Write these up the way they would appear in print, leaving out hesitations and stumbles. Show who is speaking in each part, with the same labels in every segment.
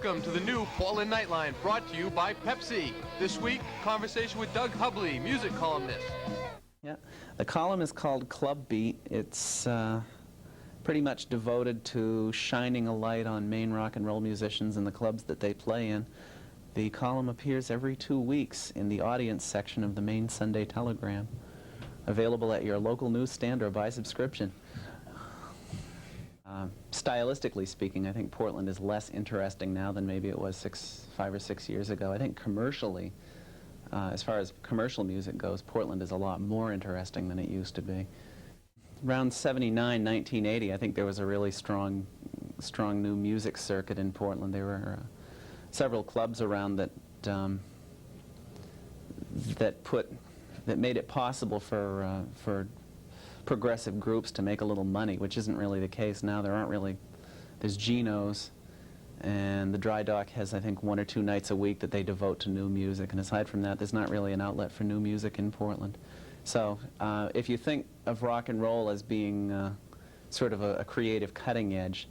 Speaker 1: Welcome to the new Portland Nightline, brought to you by Pepsi. This week, conversation with Doug Hubley, music columnist.
Speaker 2: Yeah, the column is called Club Beat. It's pretty much devoted to shining a light on Maine rock and roll musicians and the clubs that they play in. The column appears every 2 weeks in the audience section of the Maine Sunday Telegram, available at your local newsstand or by subscription. Stylistically speaking, I think Portland is less interesting now than maybe it was 5 or 6 years ago. I think commercially, as far as commercial music goes, Portland is a lot more interesting than it used to be. Around 79, 1980, I think there was a really strong new music circuit in Portland. There were several clubs around that that made it possible for progressive groups to make a little money, which isn't really the case now. There's Gino's, and the Dry Dock has, I think, 1 or 2 nights a week that they devote to new music, and aside from that, there's not really an outlet for new music in Portland. So if you think of rock and roll as being sort of a creative cutting edge,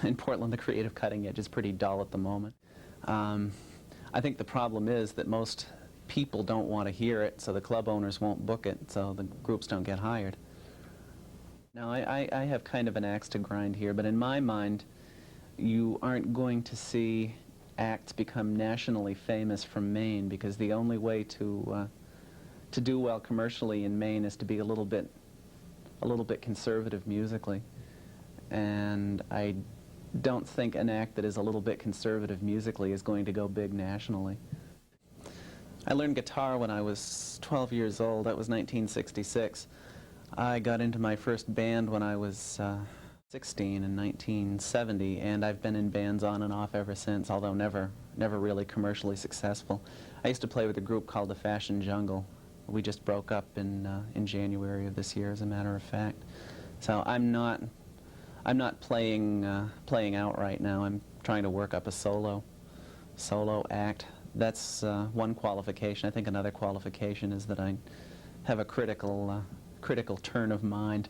Speaker 2: in Portland the creative cutting edge is pretty dull at the moment. I think the problem is that most people don't want to hear it, so the club owners won't book it, so the groups don't get hired. Now, I have kind of an axe to grind here, but in my mind, you aren't going to see acts become nationally famous from Maine, because the only way to do well commercially in Maine is to be a little bit conservative musically, and I don't think an act that is a little bit conservative musically is going to go big nationally. I learned guitar when I was 12 years old. That was 1966. I got into my first band when I was 16 in 1970, and I've been in bands on and off ever since, although never really commercially successful. I used to play with a group called the Fashion Jungle. We just broke up in January of this year, as a matter of fact. So I'm not playing out right now. I'm trying to work up a solo act. That's one qualification. I think another qualification is that I have a critical turn of mind.